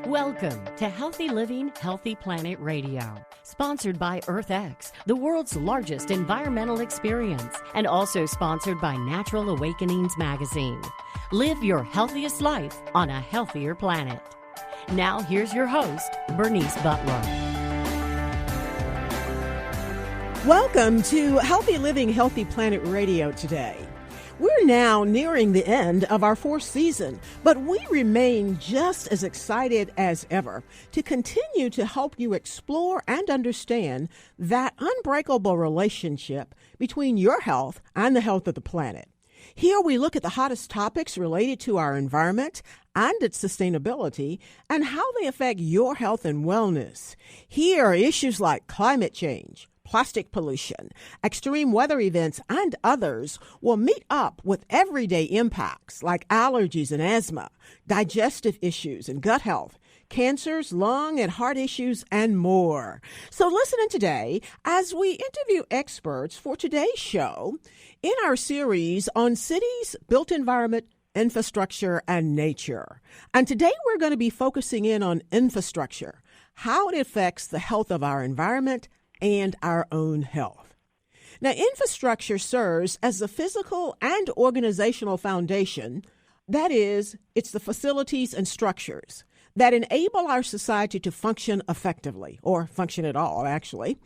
Welcome to Healthy Living, Healthy Planet Radio, sponsored by EarthX, the world's largest environmental experience, and also sponsored by Natural Awakenings magazine. Live your healthiest life on a healthier planet. Now here's your host, Bernice Butler. Welcome to Healthy Living, Healthy Planet Radio today. We're now nearing the end of our fourth season, but we remain just as excited as ever to continue to help you explore and understand that unbreakable relationship between your health and the health of the planet. Here we look at the hottest topics related to our environment and its sustainability and how they affect your health and wellness. Here are issues like climate change, plastic pollution, extreme weather events, and others will meet up with everyday impacts like allergies and asthma, digestive issues and gut health, cancers, lung and heart issues, and more. So listen in today as we interview experts for today's show in our series on cities, built environment, infrastructure, and nature. And today we're going to be focusing in on infrastructure, how it affects the health of our environment and our own health. Now, infrastructure serves as the physical and organizational foundation. That is, it's the facilities and structures that enable our society to function effectively, or function at all, actually.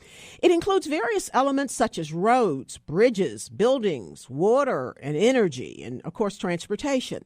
It includes various elements such as roads, bridges, buildings, water, and energy, and, of course, transportation.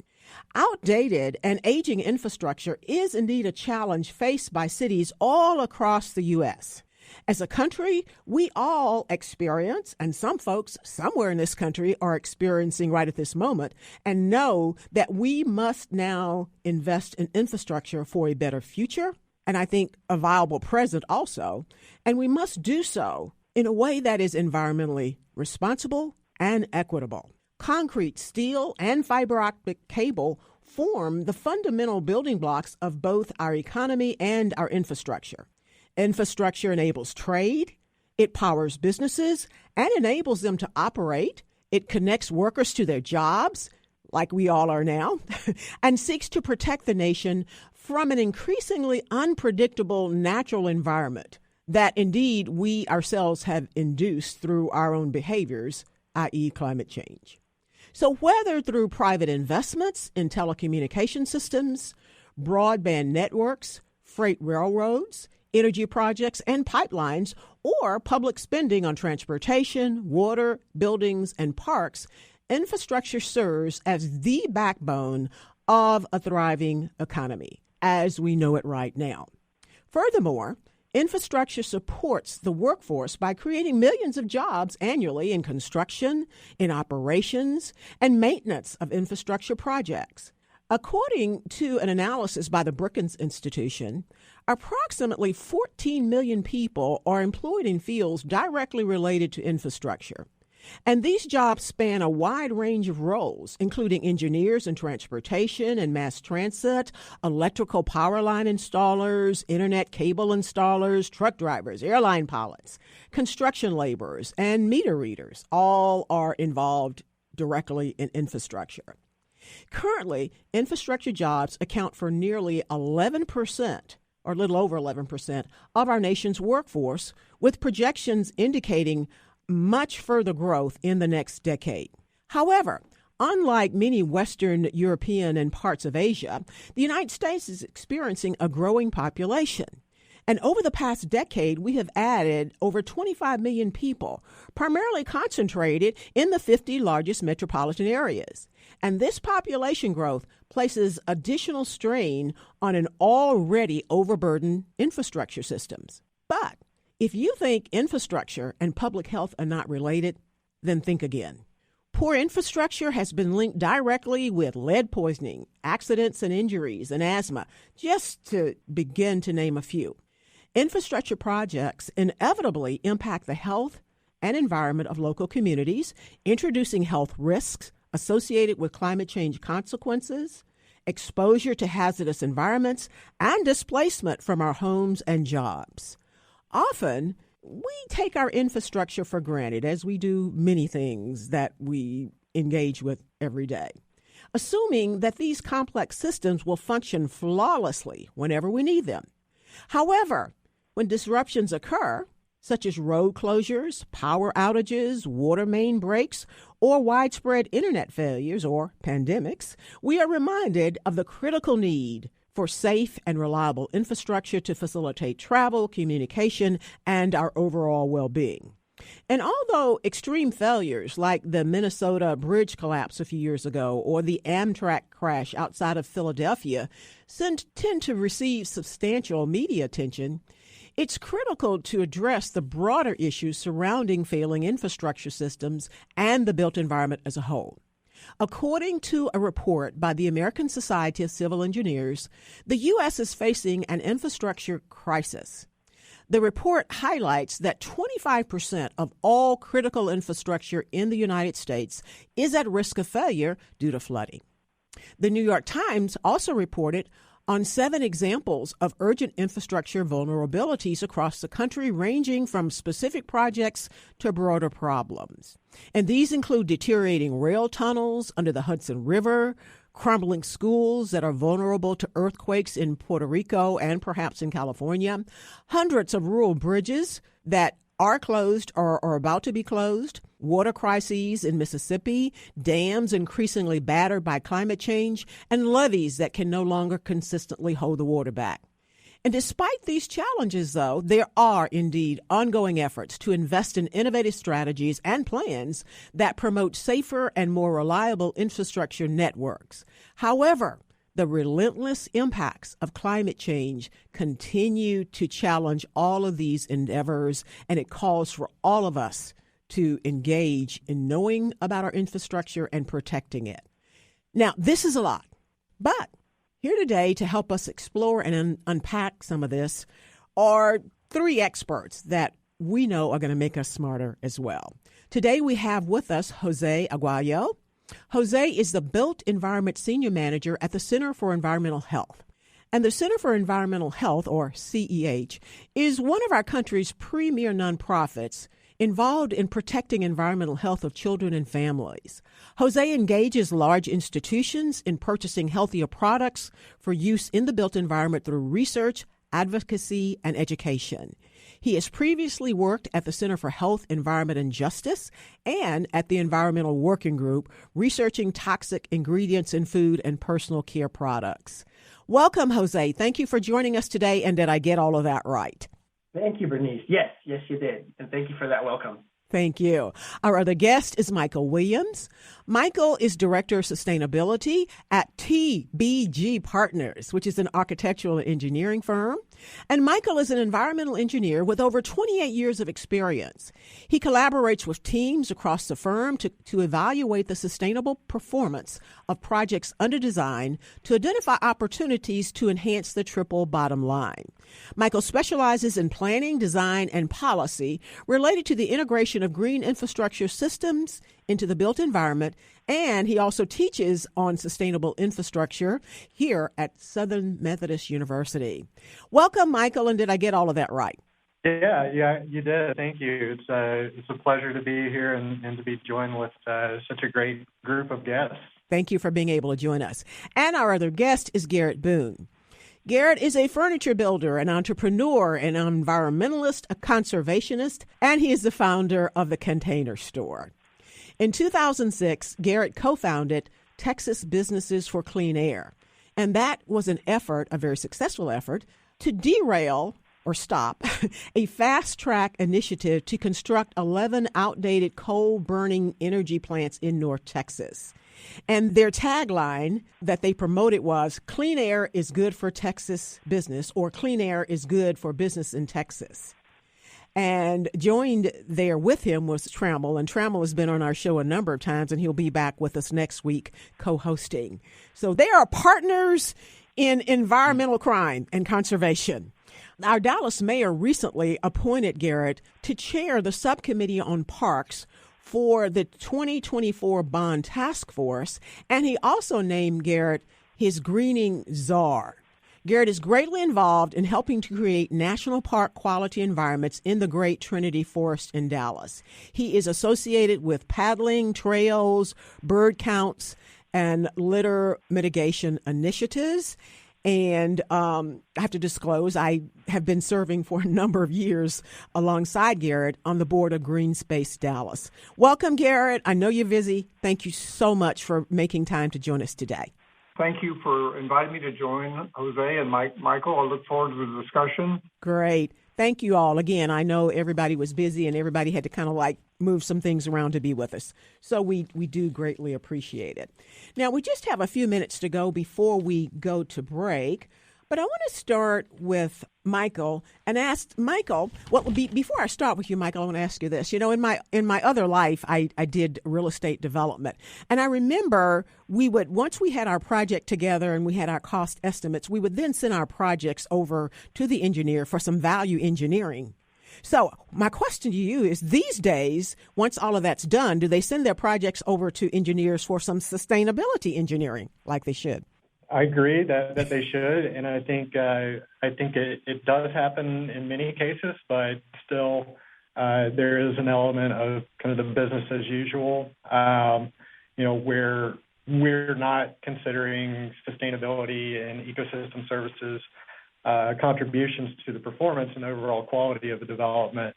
Outdated and aging infrastructure is indeed a challenge faced by cities all across the U.S. As a country, we all experience, and some folks somewhere in this country are experiencing right at this moment, and know that we must now invest in infrastructure for a better future, and I think a viable present also, and we must do so in a way that is environmentally responsible and equitable. Concrete, steel, and fiber optic cable form the fundamental building blocks of both our economy and our infrastructure. Infrastructure enables trade, it powers businesses, and enables them to operate. It connects workers to their jobs, like we all are now, and seeks to protect the nation from an increasingly unpredictable natural environment that indeed we ourselves have induced through our own behaviors, i.e. climate change. So whether through private investments in telecommunication systems, broadband networks, freight railroads, energy projects and pipelines, or public spending on transportation, water, buildings, and parks, infrastructure serves as the backbone of a thriving economy, as we know it right now. Furthermore, infrastructure supports the workforce by creating millions of jobs annually in construction, in operations, and maintenance of infrastructure projects. According to an analysis by the Wilkins Institution, approximately 14 million people are employed in fields directly related to infrastructure. And these jobs span a wide range of roles, including engineers in transportation and mass transit, electrical power line installers, internet cable installers, truck drivers, airline pilots, construction laborers, and meter readers. All are involved directly in infrastructure. Currently, infrastructure jobs account for nearly 11%, or a little over 11%, of our nation's workforce, with projections indicating much further growth in the next decade. However, unlike many Western European and parts of Asia, the United States is experiencing a growing population. And over the past decade, we have added over 25 million people, primarily concentrated in the 50 largest metropolitan areas. And this population growth places additional strain on an already overburdened infrastructure systems. But if you think infrastructure and public health are not related, then think again. Poor infrastructure has been linked directly with lead poisoning, accidents and injuries, and asthma, just to begin to name a few. Infrastructure projects inevitably impact the health and environment of local communities, introducing health risks associated with climate change consequences, exposure to hazardous environments, and displacement from our homes and jobs. Often, we take our infrastructure for granted, as we do many things that we engage with every day. assuming that these complex systems will function flawlessly whenever we need them. However, when disruptions occur, such as road closures, power outages, water main breaks, or widespread internet failures or pandemics, we are reminded of the critical need for safe and reliable infrastructure to facilitate travel, communication, and our overall well-being. And although extreme failures like the Minnesota bridge collapse a few years ago or the Amtrak crash outside of Philadelphia tend to receive substantial media attention, it's critical to address the broader issues surrounding failing infrastructure systems and the built environment as a whole. According to a report by the American Society of Civil Engineers, the U.S. is facing an infrastructure crisis. The report highlights that 25% of all critical infrastructure in the United States is at risk of failure due to flooding. The New York Times also reported on 7 examples of urgent infrastructure vulnerabilities across the country, ranging from specific projects to broader problems. And these include deteriorating rail tunnels under the Hudson River, crumbling schools that are vulnerable to earthquakes in Puerto Rico and perhaps in California, hundreds of rural bridges that are closed or are about to be closed, water crises in Mississippi, dams increasingly battered by climate change, and levees that can no longer consistently hold the water back. And despite these challenges, though, there are indeed ongoing efforts to invest in innovative strategies and plans that promote safer and more reliable infrastructure networks. However, the relentless impacts of climate change continue to challenge all of these endeavors, and it calls for all of us to engage in knowing about our infrastructure and protecting it. Now, this is a lot, but here today to help us explore and unpack some of this are 3 experts that we know are going to make us smarter as well. Today we have with us Jose Aguayo. Jose is the Built Environment Senior Manager at the Center for Environmental Health. And the Center for Environmental Health, or CEH, is one of our country's premier nonprofits involved in protecting environmental health of children and families. Jose engages large institutions in purchasing healthier products for use in the built environment through research, advocacy, and education. He has previously worked at the Center for Health, Environment, and Justice and at the Environmental Working Group, researching toxic ingredients in food and personal care products. Welcome, Jose. Thank you for joining us today, and did I get all of that right? Thank you, Bernice. Yes, you did. And thank you for that welcome. Thank you. Our other guest is Mikel Williams. Mikel is Director of Sustainability at TBG Partners, which is an architectural and engineering firm. And Mikel is an environmental engineer with over 28 years of experience. He collaborates with teams across the firm to evaluate the sustainable performance of projects under design to identify opportunities to enhance the triple bottom line. Mikel specializes in planning, design, and policy related to the integration of green infrastructure systems into the built environment, and he also teaches on sustainable infrastructure here at Southern Methodist University. Welcome, Mikel, and did I get all of that right? Yeah, you did. Thank you. It's a pleasure to be here and to be joined with such a great group of guests. Thank you for being able to join us. And our other guest is Garrett Boone. Garrett is a furniture builder, an entrepreneur, an environmentalist, a conservationist, and he is the founder of the Container Store. In 2006, Garrett co-founded Texas Businesses for Clean Air, and that was an effort, a very successful effort, to derail or stop a fast-track initiative to construct 11 outdated coal-burning energy plants in North Texas. And their tagline that they promoted was, "Clean air is good for Texas business," or "Clean air is good for business in Texas." And joined there with him was Trammell, and Trammell has been on our show a number of times, and he'll be back with us next week co-hosting. So they are partners in environmental crime and conservation. Our Dallas mayor recently appointed Garrett to chair the subcommittee on parks for the 2024 Bond Task Force, and he also named Garrett his greening czar. Garrett is greatly involved in helping to create national park quality environments in the Great Trinity Forest in Dallas. He is associated with paddling, trails, bird counts, and litter mitigation initiatives. And I have to disclose, I have been serving for a number of years alongside Garrett on the board of Green Space Dallas. Welcome, Garrett. I know you're busy. Thank you so much for making time to join us today. Thank you for inviting me to join Jose and Michael. I look forward to the discussion. Great. Thank you all. Again, I know everybody was busy and everybody had to kind of move some things around to be with us. So we do greatly appreciate it. Now, we just have a few minutes to go before we go to break. But I want to start with Michael and ask Michael, before I start with you, Michael, I want to ask you this. You know, in my other life, I did real estate development. And I remember once we had our project together and we had our cost estimates, we would then send our projects over to the engineer for some value engineering. So my question to you is, these days, once all of that's done, do they send their projects over to engineers for some sustainability engineering like they should? I agree that they should, and I think it does happen in many cases, but still there is an element of kind of the business as usual, where we're not considering sustainability and ecosystem services contributions to the performance and overall quality of the development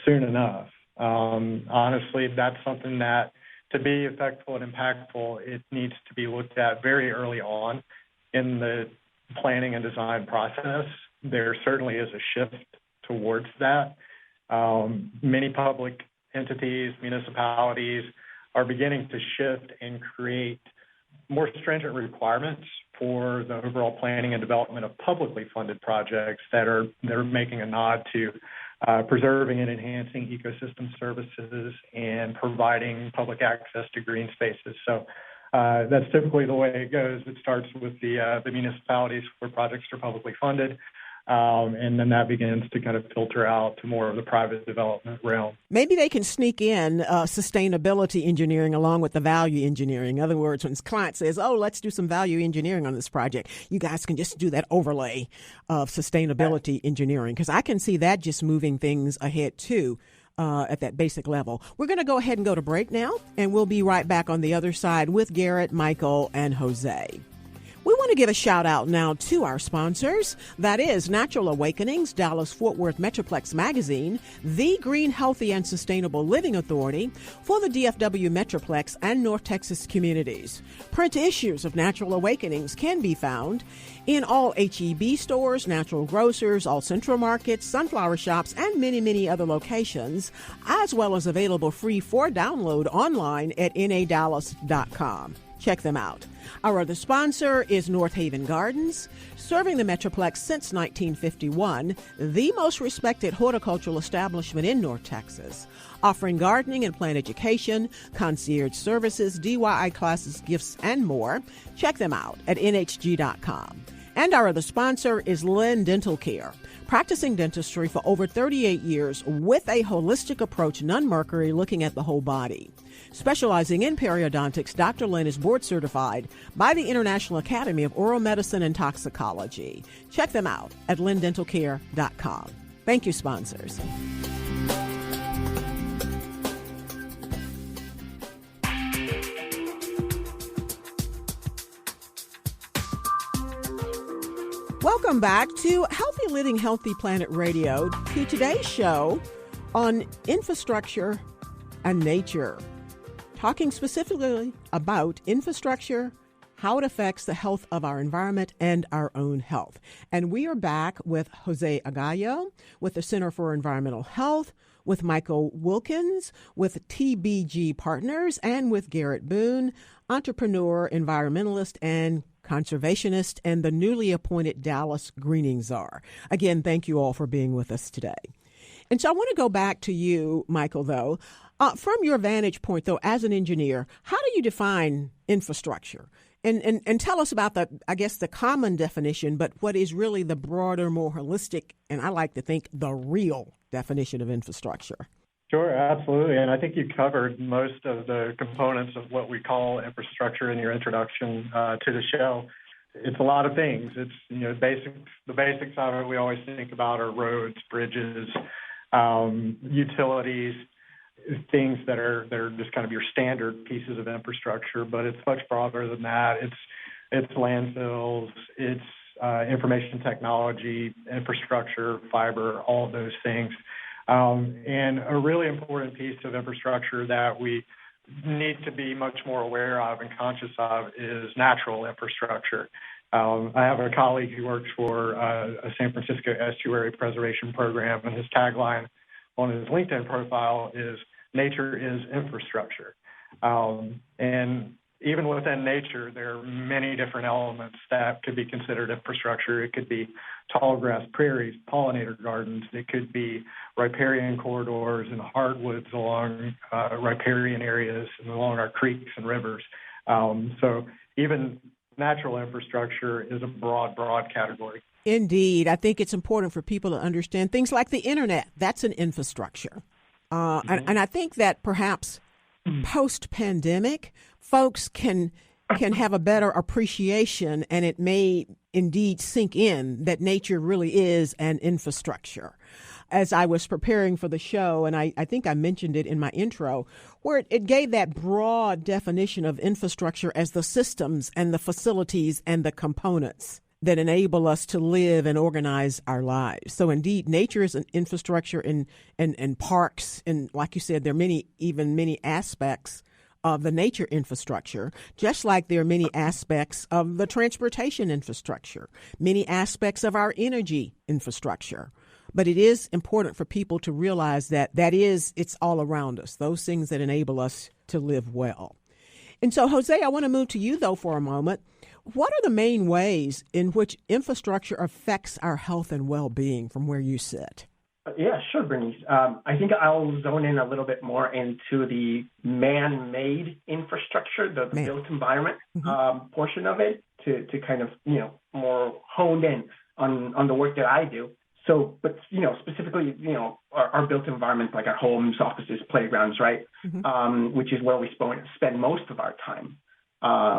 soon enough. Honestly, that's something that, to be effective and impactful, it needs to be looked at very early on in the planning and design process. There certainly is a shift towards that. Many public entities, municipalities are beginning to shift and create more stringent requirements for the overall planning and development of publicly funded projects that are making a nod to preserving and enhancing ecosystem services and providing public access to green spaces. So that's typically the way it goes. It starts with the municipalities where projects are publicly funded, and then that begins to kind of filter out to more of the private development realm. Maybe they can sneak in sustainability engineering along with the value engineering. In other words, when a client says, let's do some value engineering on this project, you guys can just do that overlay of sustainability engineering, because I can see that just moving things ahead too. At that basic level. We're going to go ahead and go to break now, and we'll be right back on the other side with Garrett, Michael, and Jose. We want to give a shout out now to our sponsors. That is Natural Awakenings, Dallas-Fort Worth Metroplex Magazine, the Green, Healthy, and Sustainable Living Authority for the DFW Metroplex and North Texas communities. Print issues of Natural Awakenings can be found in all H-E-B stores, natural grocers, all central markets, sunflower shops, and many, many other locations, as well as available free for download online at nadallas.com. Check them out. Our other sponsor is North Haven Gardens, serving the Metroplex since 1951, the most respected horticultural establishment in North Texas, offering gardening and plant education, concierge services, DIY classes, gifts, and more. Check them out at nhg.com. And our other sponsor is Lynn Dental Care, practicing dentistry for over 38 years with a holistic approach, none mercury, looking at the whole body. Specializing in periodontics, Dr. Lynn is board certified by the International Academy of Oral Medicine and Toxicology. Check them out at lindentalcare.com. Thank you, sponsors. Welcome back to Healthy Living, Healthy Planet Radio, to today's show on infrastructure and nature. Talking specifically about infrastructure, how it affects the health of our environment and our own health. And we are back with Jose Aguayo with the Center for Environmental Health, with Michael Wilkins with TBG Partners, and with Garrett Boone, entrepreneur, environmentalist, and conservationist, and the newly appointed Dallas Greening Czar. Again, thank you all for being with us today. And so I want to go back to you, Michael, though. From your vantage point, though, as an engineer, how do you define infrastructure? And tell us about the common definition, but what is really the broader, more holistic, and I like to think the real definition of infrastructure. Sure, absolutely. And I think you covered most of the components of what we call infrastructure in your introduction to the show. It's a lot of things. It's, the basics of it we always think about are roads, bridges, utilities. things that are just kind of your standard pieces of infrastructure, but it's much broader than that. It's landfills, it's information technology, infrastructure, fiber, all of those things. And a really important piece of infrastructure that we need to be much more aware of and conscious of is natural infrastructure. I have a colleague who works for a San Francisco estuary preservation program, and his tagline on his LinkedIn profile is "Nature is infrastructure." And even within nature, there are many different elements that could be considered infrastructure. It could be tall grass prairies, pollinator gardens. It could be riparian corridors and hardwoods along riparian areas and along our creeks and rivers. So even natural infrastructure is a broad category. Indeed. I think it's important for people to understand things like the internet. That's an infrastructure. And I think that perhaps post-pandemic, folks can have a better appreciation, and it may indeed sink in that nature really is an infrastructure. As I was preparing for the show, and I think I mentioned it in my intro, where it gave that broad definition of infrastructure as the systems and the facilities and the components that enable us to live and organize our lives. So indeed, nature is an infrastructure in parks, and like you said, there are many aspects of the nature infrastructure, just like there are many aspects of the transportation infrastructure, many aspects of our energy infrastructure. But it is important for people to realize that it's all around us, those things that enable us to live well. And so, Jose, I want to move to you, though, for a moment. What are the main ways in which infrastructure affects our health and well-being from where you sit? Yeah, sure, Bernice. I think I'll zone in a little bit more into the man-made infrastructure, the built environment portion of it, to kind of, more honed in on the work that I do. So, but, specifically, our built environment, like our homes, offices, playgrounds, right, which is where we spend most of our time,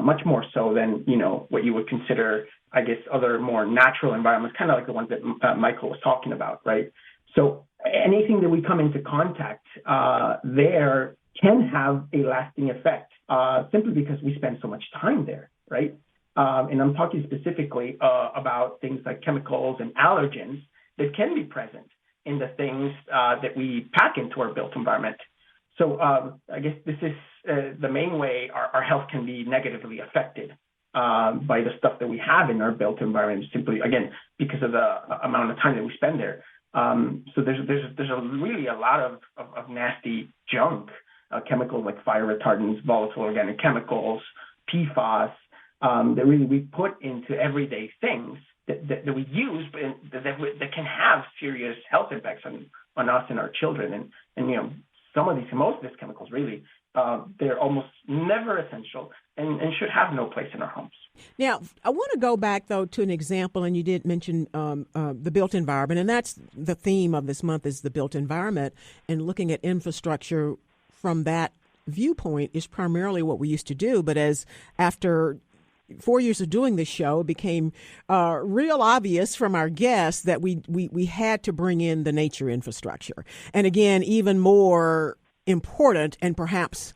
much more so than, what you would consider, I guess, other more natural environments, kind of like the ones that Michael was talking about, right? So anything that we come into contact there can have a lasting effect simply because we spend so much time there, right? And I'm talking specifically about things like chemicals and allergens that can be present in the things that we pack into our built environment. So I guess this is the main way our health can be negatively affected by the stuff that we have in our built environment, simply, again, because of the amount of time that we spend there. So there's really a lot of nasty junk, chemicals like fire retardants, volatile organic chemicals, PFAS, that really we put into everyday things that we use, but that can have serious health impacts on us and our children. And most of these chemicals really, they're almost never essential and should have no place in our homes. Now, I want to go back, though, to an example, and you did mention the built environment, and that's the theme of this month is the built environment, and looking at infrastructure from that viewpoint is primarily what we used to do. But after 4 years of doing this show, it became real obvious from our guests that we had to bring in the nature infrastructure. And again, even more important and perhaps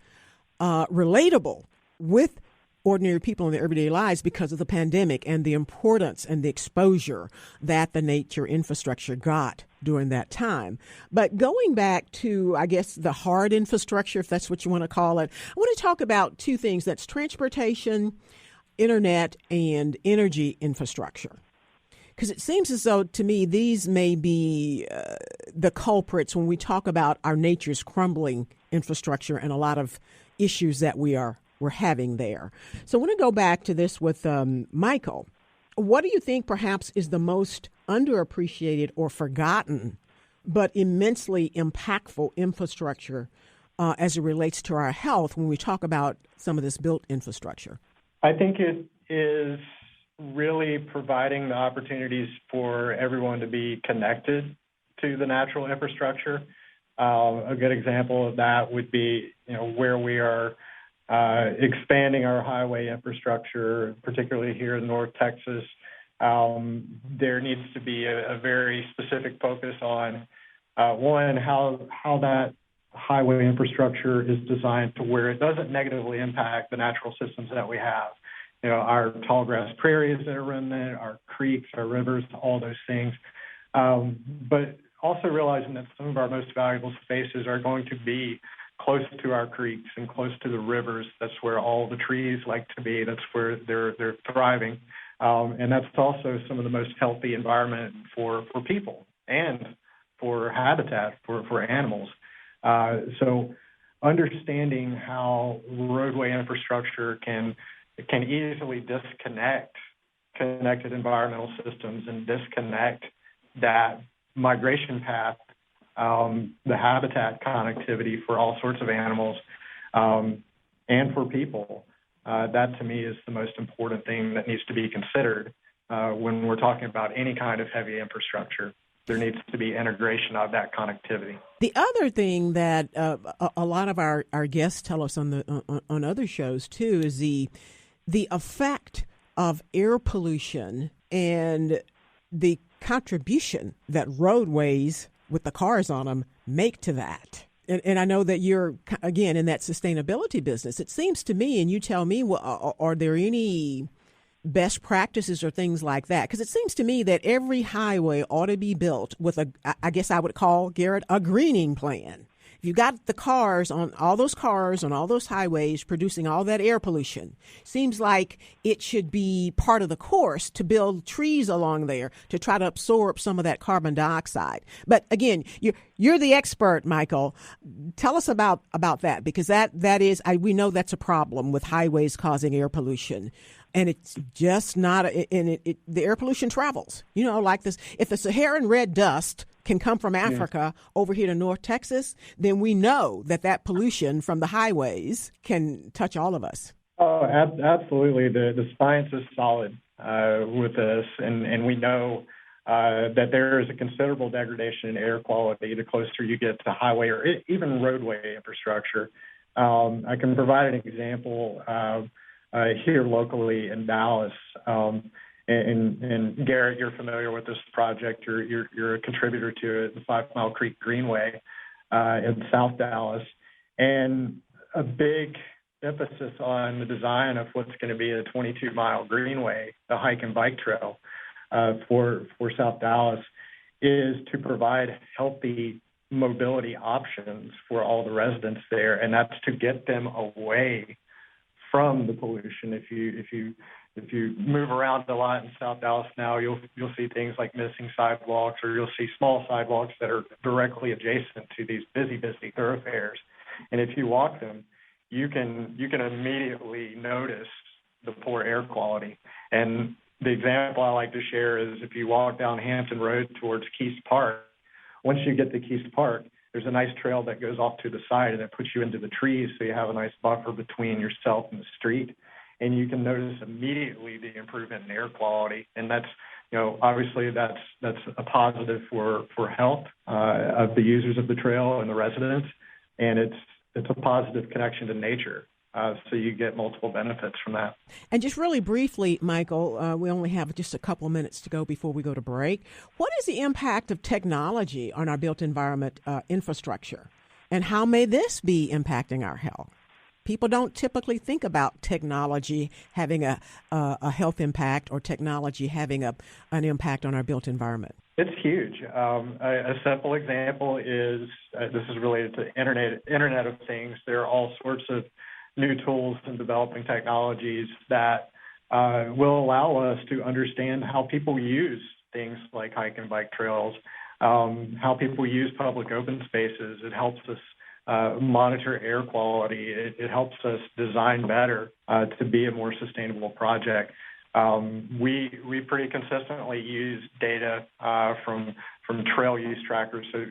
relatable with ordinary people in their everyday lives because of the pandemic and the importance and the exposure that the nature infrastructure got during that time. But going back to, I guess, the hard infrastructure, if that's what you want to call it, I want to talk about two things. That's transportation, internet, and energy infrastructure. Because it seems as though, to me, these may be the culprits when we talk about our nature's crumbling infrastructure and a lot of issues that we're having there. So I want to go back to this with Michael. What do you think perhaps is the most underappreciated or forgotten but immensely impactful infrastructure as it relates to our health when we talk about some of this built infrastructure? I think it is really providing the opportunities for everyone to be connected to the natural infrastructure. A good example of that would be, where we are expanding our highway infrastructure, particularly here in North Texas. There needs to be a very specific focus on, one, how that highway infrastructure is designed to where it doesn't negatively impact the natural systems that we have. Our tall grass prairies that are remnant, our creeks, our rivers, all those things. But also realizing that some of our most valuable spaces are going to be close to our creeks and close to the rivers. That's where all the trees like to be. That's where they're thriving. And that's also some of the most healthy environment for people and for habitat for animals. So understanding how roadway infrastructure can easily disconnect connected environmental systems and disconnect that migration path, the habitat connectivity for all sorts of animals and for people. That, to me, is the most important thing that needs to be considered when we're talking about any kind of heavy infrastructure. There needs to be integration of that connectivity. The other thing that a lot of our guests tell us on other shows, too, is the effect of air pollution and the contribution that roadways with the cars on them make to that. And I know that you're, again, in that sustainability business. It seems to me, and you tell me, are there any best practices or things like that? Because it seems to me that every highway ought to be built with I guess I would call, Garrett, a greening plan. If you got the cars on all those highways producing all that air pollution, seems like it should be part of the course to build trees along there to try to absorb some of that carbon dioxide. But again, you're the expert, Michael. Tell us about that, because that is, we know that's a problem with highways causing air pollution. And it's just not, the air pollution travels, like this. If the Saharan red dust can come from Africa over here to North Texas, then we know that pollution from the highways can touch all of us. Oh, absolutely. The science is solid with this, and we know that there is a considerable degradation in air quality the closer you get to highway or even roadway infrastructure. I can provide an example here locally in Dallas. And Garrett, you're familiar with this project. You're a contributor to it, the 5 Mile Creek Greenway in South Dallas. And a big emphasis on the design of what's going to be a 22-mile greenway, the hike and bike trail for South Dallas, is to provide healthy mobility options for all the residents there, and that's to get them away from the pollution. If you move around a lot in South Dallas now, you'll see things like missing sidewalks, or you'll see small sidewalks that are directly adjacent to these busy thoroughfares. And if you walk them, you can immediately notice the poor air quality. And the example I like to share is if you walk down Hampton Road towards Keast Park, once you get to Keast Park, there's a nice trail that goes off to the side and it puts you into the trees, so you have a nice buffer between yourself and the street. And you can notice immediately the improvement in air quality. And that's, obviously that's a positive for health of the users of the trail and the residents. And it's a positive connection to nature. So you get multiple benefits from that. And just really briefly, Michael, we only have just a couple of minutes to go before we go to break. What is the impact of technology on our built environment infrastructure? And how may this be impacting our health? People don't typically think about technology having a health impact or technology having an impact on our built environment. It's huge. A simple example is, this is related to Internet of Things. There are all sorts of new tools and developing technologies that will allow us to understand how people use things like hike and bike trails, how people use public open spaces. It helps us monitor air quality. It helps us design better to be a more sustainable project. We pretty consistently use data from trail use trackers, so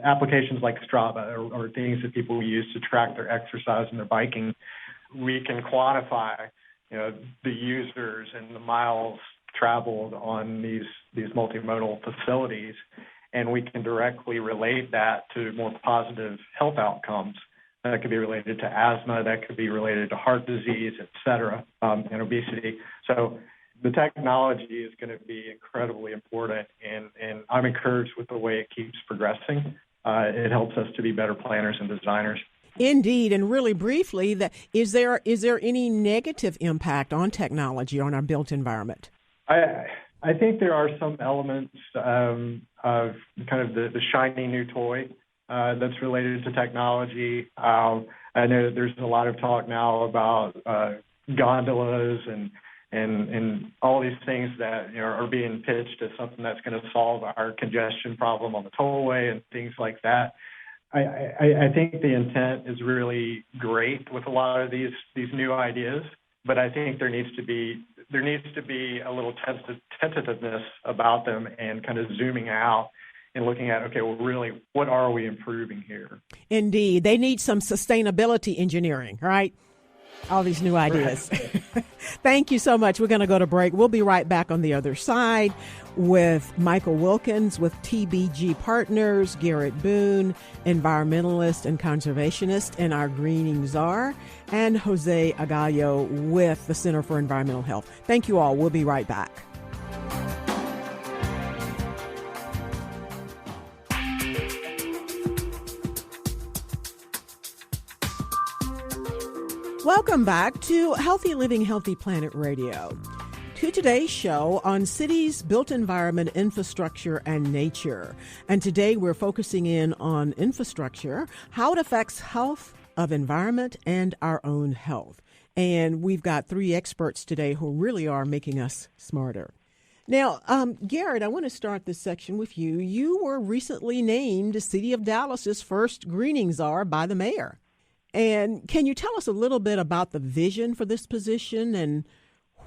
applications like Strava or things that people use to track their exercise and their biking. We can quantify, the users and the miles traveled on these multimodal facilities, and we can directly relate that to more positive health outcomes. That could be related to asthma, that could be related to heart disease, et cetera, and obesity. So the technology is going to be incredibly important, and I'm encouraged with the way it keeps progressing. it helps us to be better planners and designers. Indeed, and really briefly, is there any negative impact on technology on our built environment? I think there are some elements of kind of the shiny new toy that's related to technology. I know that there's a lot of talk now about gondolas and all these things that are being pitched as something that's going to solve our congestion problem on the tollway and things like that. I think the intent is really great with a lot of these new ideas, but I think there needs to be a little tentativeness about them and kind of zooming out and looking at, okay, well, really, what are we improving here? Indeed. They need some sustainability engineering, right? All these new ideas. Right. Thank you so much. We're going to go to break. We'll be right back on the other side with Michael Wilkins with TBG Partners, Garrett Boone, environmentalist and conservationist and our greening czar, and Jose Aguayo with the Center for Environmental Health. Thank you all. We'll be right back. Welcome back to Healthy Living, Healthy Planet Radio. To today's show on cities, built environment, infrastructure, and nature. And today we're focusing in on infrastructure, how it affects health of environment and our own health. And we've got three experts today who really are making us smarter. Now, Garrett, I want to start this section with you. You were recently named the City of Dallas's first greening czar by the mayor. And can you tell us a little bit about the vision for this position and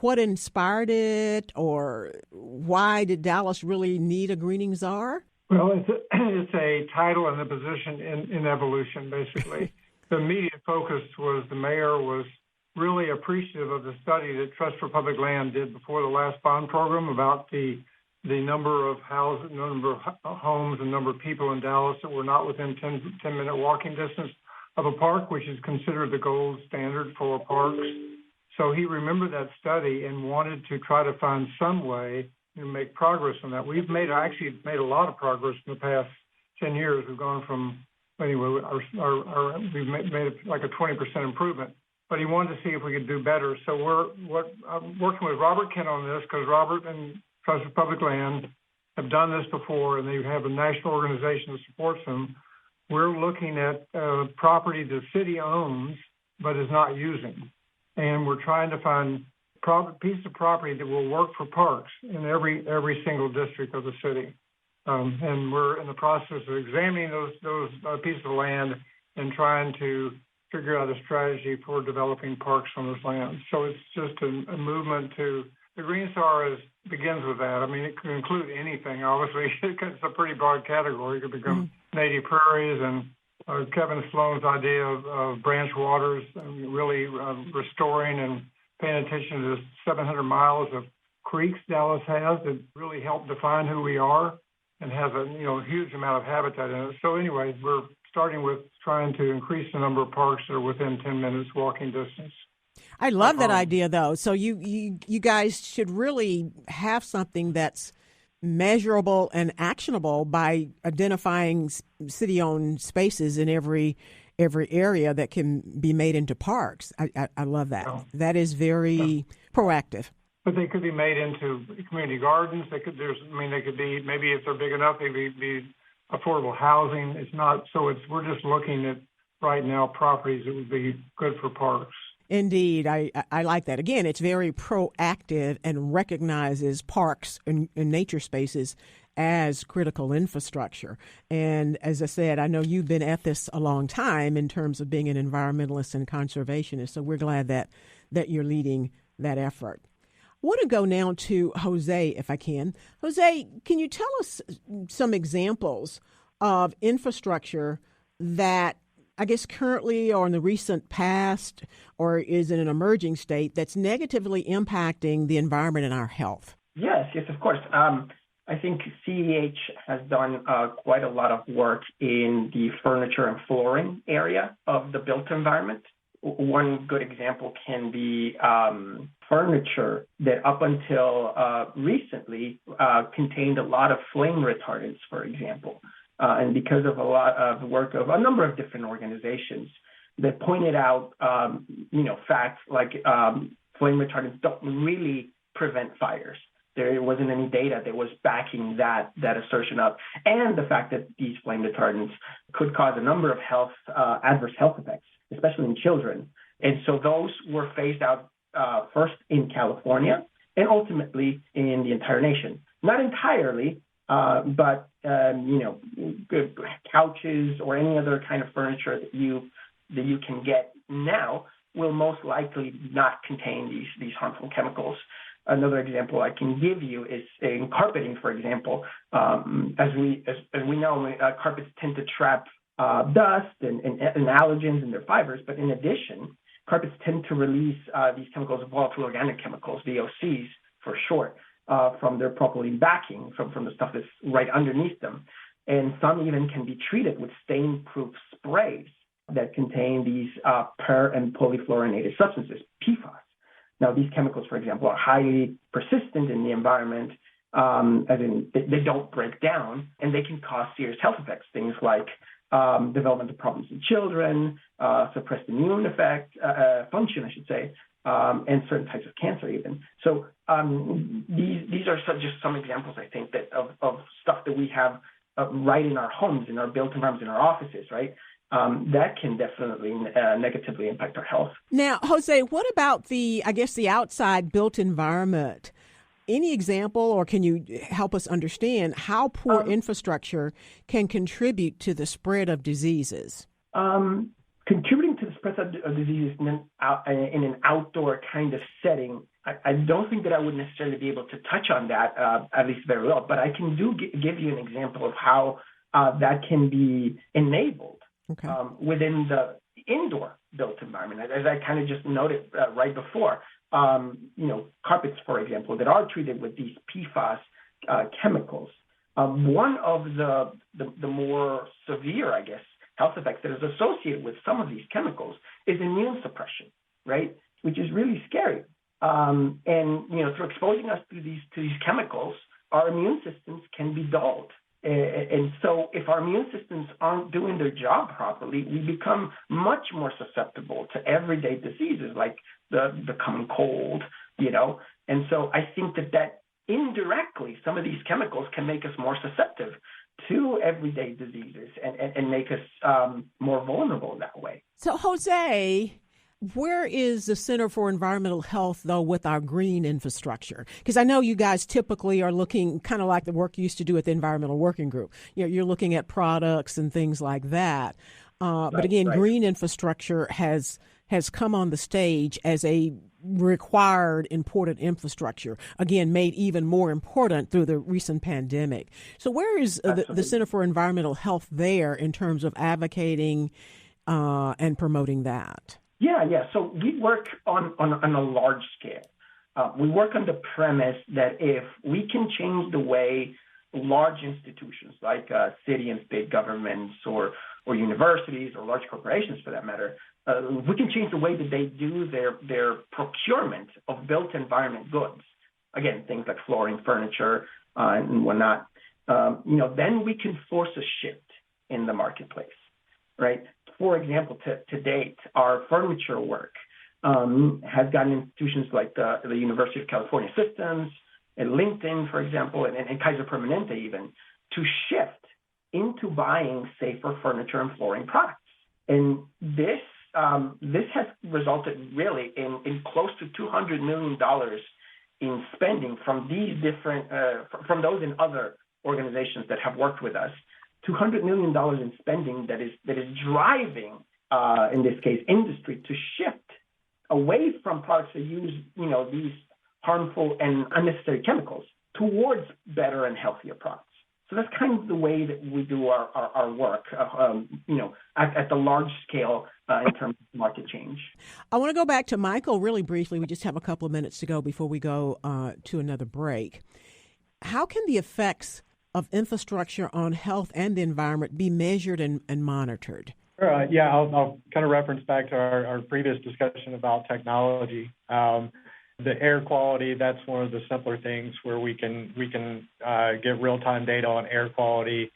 what inspired it, or why did Dallas really need a greening czar? Well, it's a title and a position in evolution, basically. The immediate focus was the mayor was really appreciative of the study that Trust for Public Land did before the last bond program about the number of houses, number of homes, and number of people in Dallas that were not within 10-minute walking distance of a park, which is considered the gold standard for parks. So he remembered that study and wanted to try to find some way to make progress on that. We've actually made a lot of progress in the past 10 years. We've gone from, anyway, we've made like a 20% improvement. But he wanted to see if we could do better. So I'm working with Robert Kent on this, because Robert and Trust for Public Land have done this before, and they have a national organization that supports them. We're looking at property the city owns but is not using. And we're trying to find a piece of property that will work for parks in every single district of the city. And we're in the process of examining those pieces of land and trying to figure out a strategy for developing parks on those lands. So it's just a movement to the green czar begins with that. I mean, it could include anything, obviously. It's a pretty broad category. It could become native prairies and Kevin Sloan's idea of branch waters and really restoring and paying attention to the 700 miles of creeks Dallas has that really help define who we are and has a huge amount of habitat in it. So anyway, we're starting with trying to increase the number of parks that are within 10 minutes walking distance. I love that idea, though. So you guys should really have something that's measurable and actionable by identifying city-owned spaces in every area that can be made into parks. I love that. Yeah. That is very proactive. But they could be made into community gardens. They could be, maybe if they're big enough, they could be affordable housing. It's not, so we're just looking at right now properties that would be good for parks. Indeed. I like that. Again, it's very proactive and recognizes parks and nature spaces as critical infrastructure. And as I said, I know you've been at this a long time in terms of being an environmentalist and conservationist, so we're glad that you're leading that effort. I want to go now to Jose, if I can. Jose, can you tell us some examples of infrastructure that I guess currently or in the recent past or is in an emerging state that's negatively impacting the environment and our health? Yes, of course. I think CEH has done quite a lot of work in the furniture and flooring area of the built environment. One good example can be furniture that up until recently contained a lot of flame retardants, for example. and because of a lot of work of a number of different organizations that pointed out, facts like flame retardants don't really prevent fires. There wasn't any data that was backing that assertion up, and the fact that these flame retardants could cause a number of adverse health effects, especially in children. And so those were phased out first in California and ultimately in the entire nation. Not entirely, but good couches or any other kind of furniture that you can get now will most likely not contain these harmful chemicals. Another example I can give you is in carpeting, for example. As we know, carpets tend to trap dust and allergens in their fibers, but in addition, carpets tend to release these chemicals, volatile organic chemicals, VOCs for short, from their propylene backing, from the stuff that's right underneath them. And some even can be treated with stain-proof sprays that contain these per- and polyfluorinated substances, PFAS. Now, these chemicals, for example, are highly persistent in the environment, as in they don't break down, and they can cause serious health effects, things like developmental problems in children, suppressed immune function, I should say, and certain types of cancer even. So these are just some examples, I think, that of stuff that we have right in our homes, in our built environments, in our offices, right? That can definitely negatively impact our health. Now, Jose, what about the outside built environment? Any example, or can you help us understand how poor infrastructure can contribute to the spread of diseases? Contributing to the spread of diseases in an outdoor kind of setting, I don't think that I would necessarily be able to touch on that, at least very well, but I can give you an example of how that can be enabled. Okay. Within the indoor built environment, as I kind of just noted right before, carpets, for example, that are treated with these PFAS chemicals. One of the more severe, I guess, health effects that is associated with some of these chemicals is immune suppression, right? Which is really scary. And through exposing us to these chemicals, our immune systems can be dulled. And so if our immune systems aren't doing their job properly, we become much more susceptible to everyday diseases like the common cold, And so I think that indirectly, some of these chemicals can make us more susceptible to everyday diseases and make us more vulnerable that way. So, Jose, where is the Center for Environmental Health, though, with our green infrastructure? Because I know you guys typically are looking kind of like the work you used to do at the Environmental Working Group. You're looking at products and things like that. But again, green infrastructure has come on the stage as a required important infrastructure, again, made even more important through the recent pandemic. So where is the Center for Environmental Health there in terms of advocating and promoting that? Yeah. So we work on a large scale. We work on the premise that if we can change the way large institutions like city and state governments or universities or large corporations, for that matter, we can change the way that they do their procurement of built environment goods. Again, things like flooring, furniture, and whatnot. Then we can force a shift in the marketplace, right? For example, to date, our furniture work has gotten institutions like the University of California Systems and LinkedIn, for example, and Kaiser Permanente even, to shift into buying safer furniture and flooring products. And this has resulted really in close to $200 million in spending from these different, from those and other organizations that have worked with us. $200 million in spending that is driving, in this case, industry to shift away from products that use, these harmful and unnecessary chemicals towards better and healthier products. So that's kind of the way that we do our work, at the large scale in terms of market change. I want to go back to Michael really briefly. We just have a couple of minutes to go before we go to another break. How can the effects of infrastructure on health and the environment be measured and monitored? I'll kind of reference back to our previous discussion about technology. The air quality, that's one of the simpler things where we can get real-time data on air quality.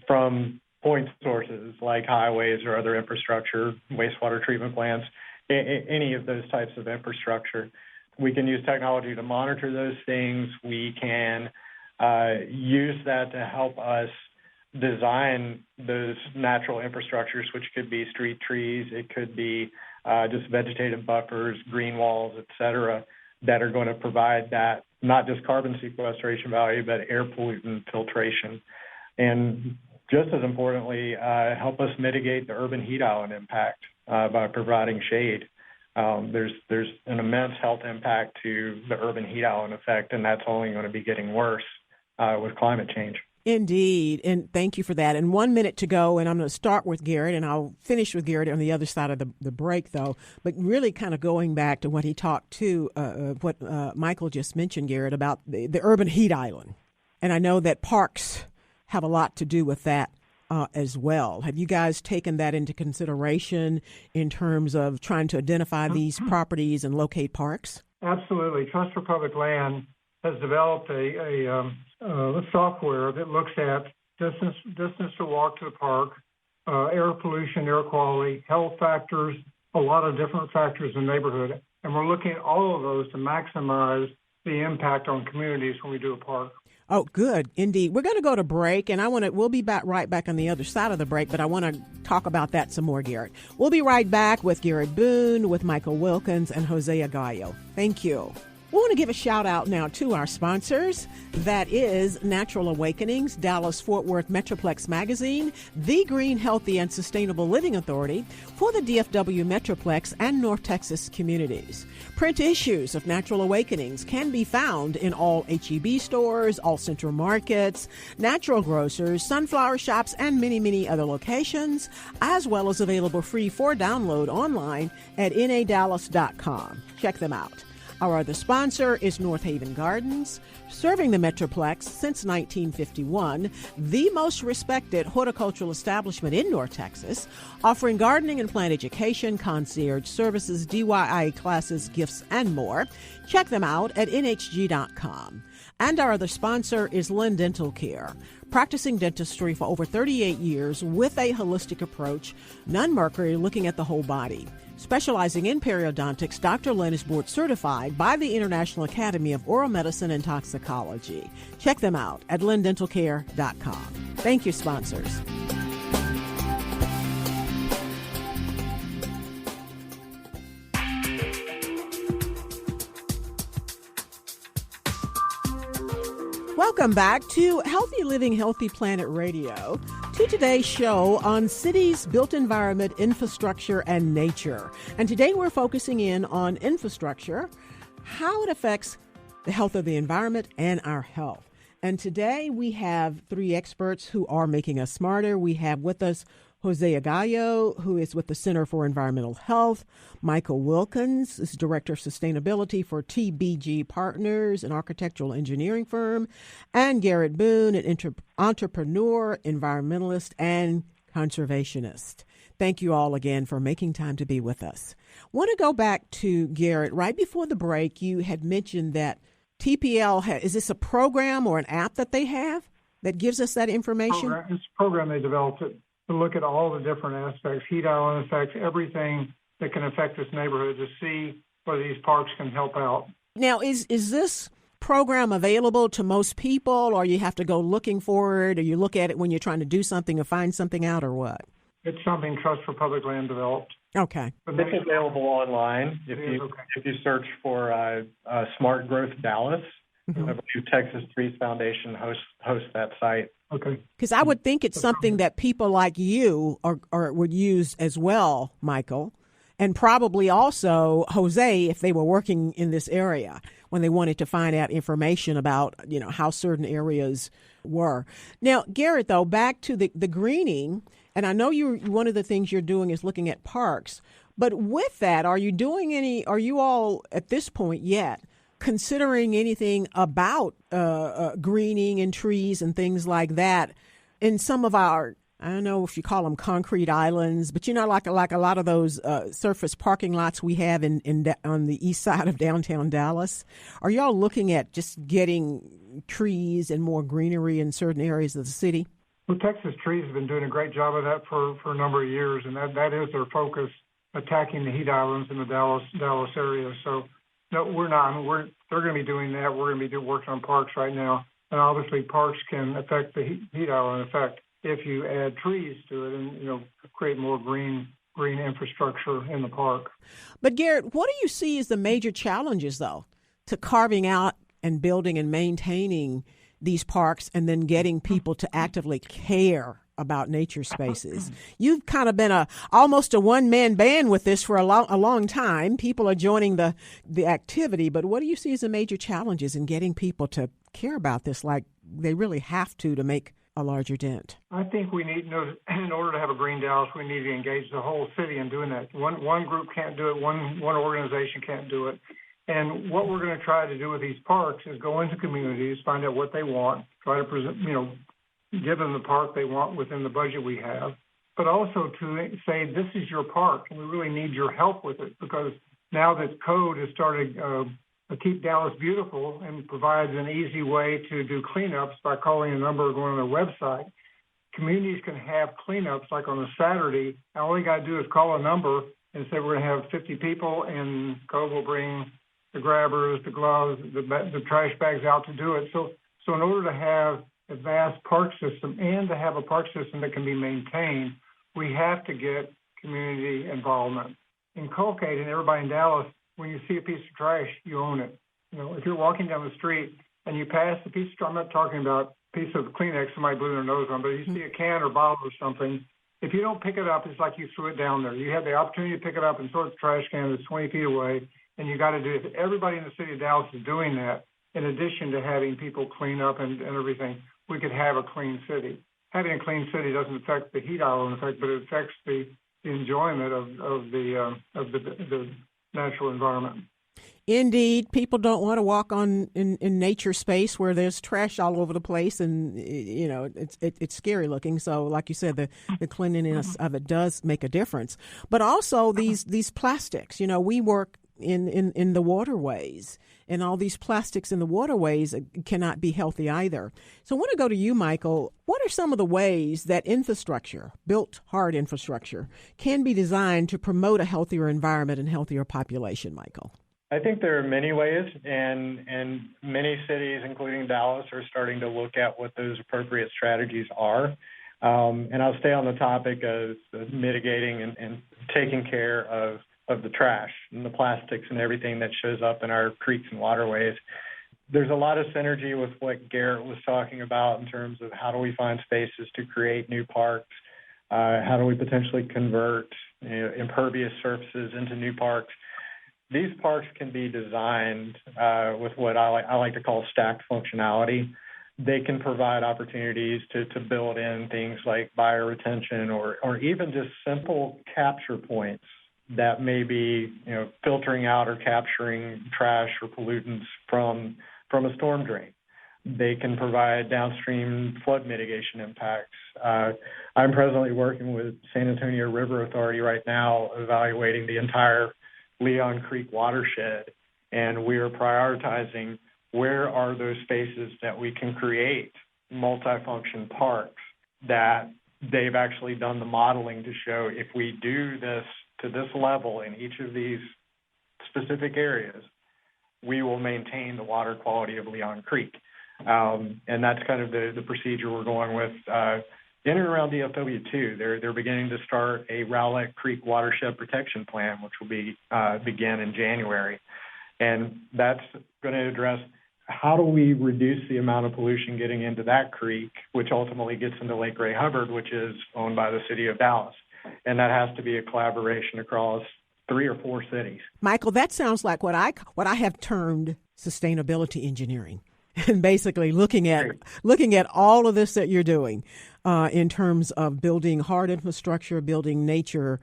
from point sources like highways or other infrastructure, wastewater treatment plants, any of those types of infrastructure. We can use technology to monitor those things. We can use that to help us design those natural infrastructures, which could be street trees, it could be just vegetative buffers, green walls, et cetera, that are going to provide that not just carbon sequestration value, but air pollutant filtration. And just as importantly, help us mitigate the urban heat island impact by providing shade. There's an immense health impact to the urban heat island effect, and that's only going to be getting worse with climate change. Indeed, and thank you for that. And 1 minute to go, and I'm going to start with Garrett, and I'll finish with Garrett on the other side of the break, though. But really kind of going back to what he talked to, what Michael just mentioned, Garrett, about the urban heat island. And I know that parks have a lot to do with that as well. Have you guys taken that into consideration in terms of trying to identify these properties and locate parks? Absolutely. Trust for Public Land has developed a software that looks at distance to walk to the park, air pollution, air quality, health factors, a lot of different factors in the neighborhood. And we're looking at all of those to maximize the impact on communities when we do a park. Oh, good. Indeed. We're going to go to break, and we'll be right back on the other side of the break, but I want to talk about that some more, Garrett. We'll be right back with Garrett Boone, with Michael Wilkins, and Jose Aguayo. Thank you. We want to give a shout out now to our sponsors. That is Natural Awakenings, Dallas-Fort Worth Metroplex Magazine, the Green, Healthy, and Sustainable Living Authority for the DFW Metroplex and North Texas communities. Print issues of Natural Awakenings can be found in all H-E-B stores, all Central Markets, natural grocers, sunflower shops, and many, many other locations, as well as available free for download online at nadallas.com. Check them out. Our other sponsor is North Haven Gardens, serving the Metroplex since 1951, the most respected horticultural establishment in North Texas, offering gardening and plant education, concierge services, DIY classes, gifts, and more. Check them out at nhg.com. And our other sponsor is Lynn Dental Care, practicing dentistry for over 38 years with a holistic approach, non-mercury, looking at the whole body. Specializing in periodontics, Dr. Lynn is board certified by the International Academy of Oral Medicine and Toxicology. Check them out at lindentalcare.com. Thank you, sponsors. Welcome back to Healthy Living, Healthy Planet Radio, to today's show on cities, built environment, infrastructure, and nature. And today we're focusing in on infrastructure, how it affects the health of the environment and our health. And today we have three experts who are making us smarter. We have with us Jose Aguayo, who is with the Center for Environmental Health. Michael Wilkins is Director of Sustainability for TBG Partners, an architectural engineering firm. And Garrett Boone, an entrepreneur, environmentalist, and conservationist. Thank you all again for making time to be with us. I want to go back to Garrett. Right before the break, you had mentioned that TPL, is this a program or an app that they have that gives us that information? It's a program they developed to look at all the different aspects, heat island effects, everything that can affect this neighborhood, to see whether these parks can help out. Now, is this program available to most people, or you have to go looking for it, or you look at it when you're trying to do something or find something out, or what? It's something Trust for Public Land developed. Okay. It's available online. If you search for Smart Growth Dallas, I believe Texas Trees Foundation hosts that site. Okay. Because I would think it's something that people like you would use as well, Michael, and probably also Jose, if they were working in this area when they wanted to find out information about, how certain areas were. Now, Garrett, though, back to the greening, and I know one of the things you're doing is looking at parks, but with that, are you all at this point yet considering anything about greening and trees and things like that in some of our, I don't know if you call them concrete islands, but like a lot of those surface parking lots we have on the east side of downtown Dallas? Are y'all looking at just getting trees and more greenery in certain areas of the city? Well, Texas Trees have been doing a great job of that for a number of years, and that is their focus, attacking the heat islands in the Dallas area. So, no, we're not. I mean, they're going to be doing that. We're going to be working on parks right now. And obviously, parks can affect the heat island effect if you add trees to it and, create more green infrastructure in the park. But, Garrett, what do you see as the major challenges, though, to carving out and building and maintaining these parks and then getting people to actively care about nature spaces? You've kind of been almost a one-man band with this for a long time. People are joining the activity, but what do you see as the major challenges in getting people to care about this like they really have to make a larger dent? I think we need, in order to have a green Dallas, we need to engage the whole city in doing that. One group can't do it. One organization can't do it. And what we're going to try to do with these parks is go into communities, find out what they want, try to present, give them the park they want within the budget we have, but also to say, this is your park, and we really need your help with it, because now that code has started to keep Dallas beautiful and provides an easy way to do cleanups by calling a number or going on their website. Communities can have cleanups like on a Saturday. All you got to do is call a number and say, we're going to have 50 people, and code will bring the grabbers, the gloves, the trash bags out to do it. So in order to have a vast park system and to have a park system that can be maintained, we have to get community involvement. Inculcate in everybody in Dallas, when you see a piece of trash, you own it. If you're walking down the street and you pass a piece of trash, I'm not talking about a piece of Kleenex somebody blew their nose on, but you see a can or bottle or something, if you don't pick it up, it's like you threw it down there. You have the opportunity to pick it up and throw it in the trash can that's 20 feet away, and you got to do it. Everybody in the city of Dallas is doing that. In addition to having people clean up and everything, we could have a clean city. Having a clean city doesn't affect the heat island effect, but it affects the enjoyment of the natural environment. Indeed, people don't want to walk in nature space where there's trash all over the place, and it's scary looking. So, like you said, the cleanliness of it does make a difference. But also these plastics. We work in the waterways, and all these plastics in the waterways cannot be healthy either. So I want to go to you, Michael. What are some of the ways that infrastructure, built hard infrastructure, can be designed to promote a healthier environment and healthier population, Michael? I think there are many ways, and many cities, including Dallas, are starting to look at what those appropriate strategies are. And I'll stay on the topic of mitigating and taking care of the trash and the plastics and everything that shows up in our creeks and waterways. There's a lot of synergy with what Garrett was talking about in terms of how do we find spaces to create new parks, how do we potentially convert impervious surfaces into new parks. These parks can be designed with what I like to call stacked functionality. They can provide opportunities to build in things like bioretention or even just simple capture points that may be filtering out or capturing trash or pollutants from a storm drain. They can provide downstream flood mitigation impacts. I'm presently working with San Antonio River Authority right now evaluating the entire Leon Creek watershed, and we are prioritizing where are those spaces that we can create multifunction parks that they've actually done the modeling to show if we do this to this level in each of these specific areas, we will maintain the water quality of Leon Creek. And that's kind of the procedure we're going with in and around DFW too. They're beginning to start a Rowlett Creek Watershed Protection Plan, which will begin in January. And that's going to address how do we reduce the amount of pollution getting into that creek, which ultimately gets into Lake Ray Hubbard, which is owned by the city of Dallas. And that has to be a collaboration across 3 or 4 cities. Michael, that sounds like what I have termed sustainability engineering, and basically looking at all of this that you're doing in terms of building hard infrastructure, building nature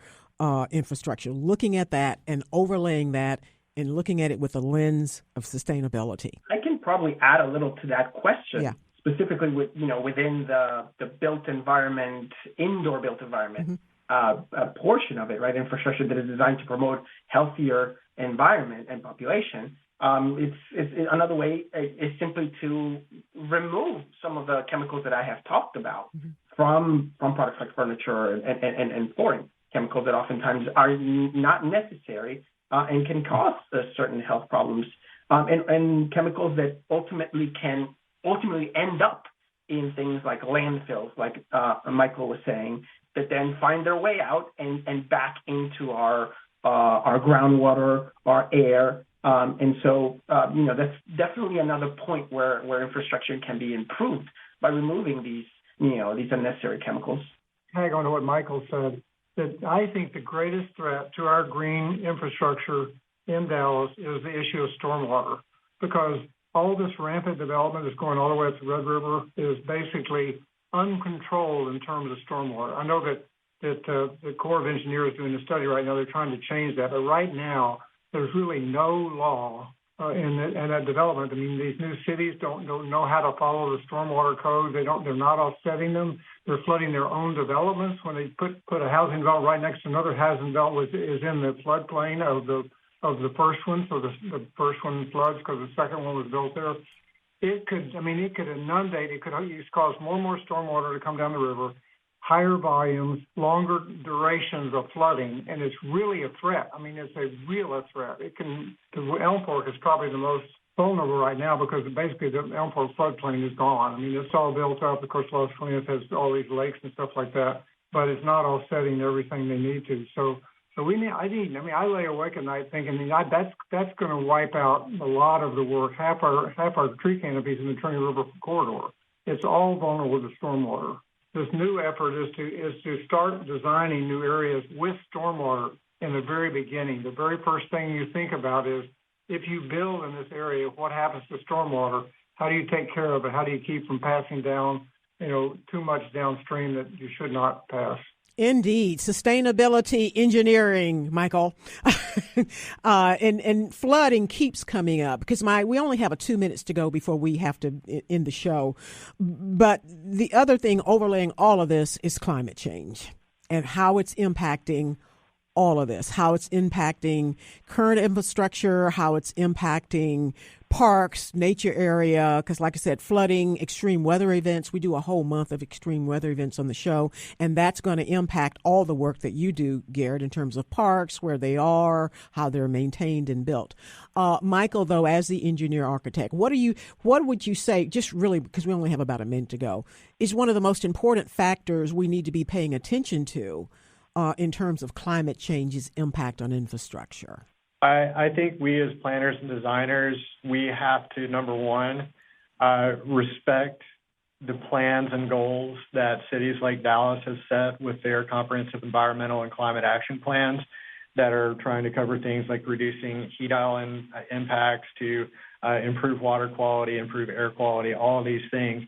infrastructure, looking at that and overlaying that and looking at it with a lens of sustainability. I can probably add a little to that question. Yeah. Specifically within the built environment, indoor built environment, a portion of it, right, infrastructure that is designed to promote healthier environment and population. It's another way is simply to remove some of the chemicals that I have talked about from products like furniture and flooring, chemicals that oftentimes are not necessary and can cause certain health problems, and chemicals that ultimately end up in things like landfills, like Michael was saying, that then find their way out and back into our groundwater, our air. And so, that's definitely another point where infrastructure can be improved by removing these unnecessary chemicals. Tag on to what Michael said, that I think the greatest threat to our green infrastructure in Dallas is the issue of stormwater, because all this rampant development that's going all the way up the Red River is basically uncontrolled in terms of stormwater. I know that the Corps of Engineers doing the study right now, they're trying to change that, but right now there's really no law in that development. I mean, these new cities don't know how to follow the stormwater code. They're not offsetting them. They're flooding their own developments. When they put a housing development right next to another housing development is in the floodplain of the first one, so the first one floods because the second one was built there. It could inundate. It could cause more and more stormwater to come down the river, higher volumes, longer durations of flooding, and it's really a threat. I mean, it's a real threat. The Elm Fork is probably the most vulnerable right now because basically the Elm Fork floodplain is gone. I mean, it's all built up. Of course, Los Colinas has all these lakes and stuff like that, but it's not offsetting everything they need to. So I lay awake at night thinking that's going to wipe out a lot of the work. Half our tree canopies in the Trinity River corridor. It's all vulnerable to stormwater. This new effort is to start designing new areas with stormwater in the very beginning. The very first thing you think about is, if you build in this area, what happens to stormwater? How do you take care of it? How do you keep from passing down, too much downstream that you should not pass? Indeed. Sustainability engineering, Michael. and flooding keeps coming up because we only have 2 minutes to go before we have to end the show. But the other thing overlaying all of this is climate change and how it's impacting all of this, how it's impacting current infrastructure, how it's impacting parks, nature area, because like I said, flooding, extreme weather events. We do a whole month of extreme weather events on the show, and that's going to impact all the work that you do, Garrett, in terms of parks, where they are, how they're maintained and built. Michael, though, as the engineer architect, what would you say, just really because we only have about a minute to go, is one of the most important factors we need to be paying attention to in terms of climate change's impact on infrastructure? I think we as planners and designers, we have to, number one, respect the plans and goals that cities like Dallas have set with their comprehensive environmental and climate action plans that are trying to cover things like reducing heat island impacts to improve water quality, improve air quality, all of these things.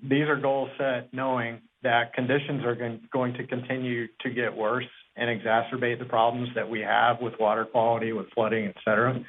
These are goals set knowing that conditions are going to continue to get worse and exacerbate the problems that we have with water quality, with flooding, et cetera.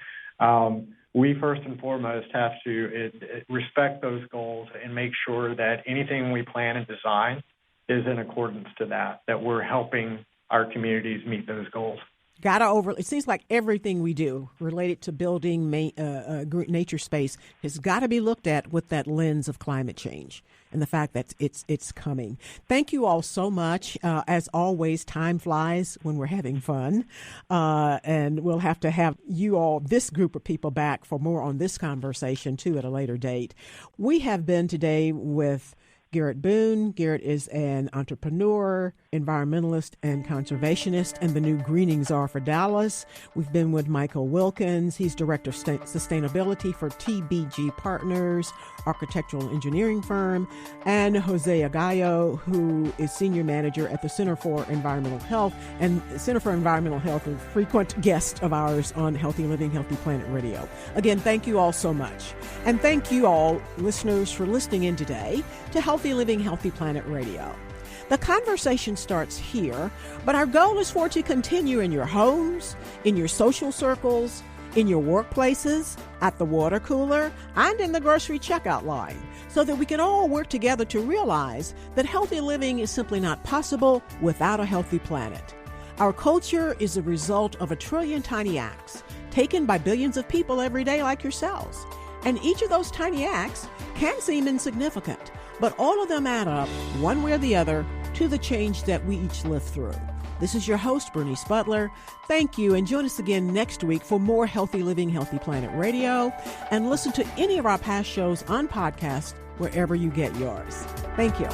We first and foremost have to respect those goals and make sure that anything we plan and design is in accordance to that we're helping our communities meet those goals. It seems like everything we do related to building nature space has got to be looked at with that lens of climate change and the fact that it's coming. Thank you all so much. As always, time flies when we're having fun. And we'll have to have you all, this group of people, back for more on this conversation, too, at a later date. We have been today with Garrett Boone. Garrett is an entrepreneur, environmentalist, and conservationist, and the new greening czar for Dallas. We've been with Michael Wilkins. He's Director of Sustainability for TBG Partners, architectural engineering firm, and Jose Aguayo, who is Senior Manager at the Center for Environmental Health. And the Center for Environmental Health is a frequent guest of ours on Healthy Living, Healthy Planet Radio. Again, thank you all so much. And thank you all, listeners, for listening in today to Healthy Living, Healthy Planet Radio. The conversation starts here, but our goal is for it to continue in your homes, in your social circles, in your workplaces, at the water cooler, and in the grocery checkout line, so that we can all work together to realize that healthy living is simply not possible without a healthy planet. Our culture is a result of 1 trillion tiny acts taken by billions of people every day like yourselves. And each of those tiny acts can seem insignificant, but all of them add up, one way or the other, to the change that we each live through. This is your host, Bernice Butler. Thank you, and join us again next week for more Healthy Living, Healthy Planet Radio, and listen to any of our past shows on podcast wherever you get yours. Thank you.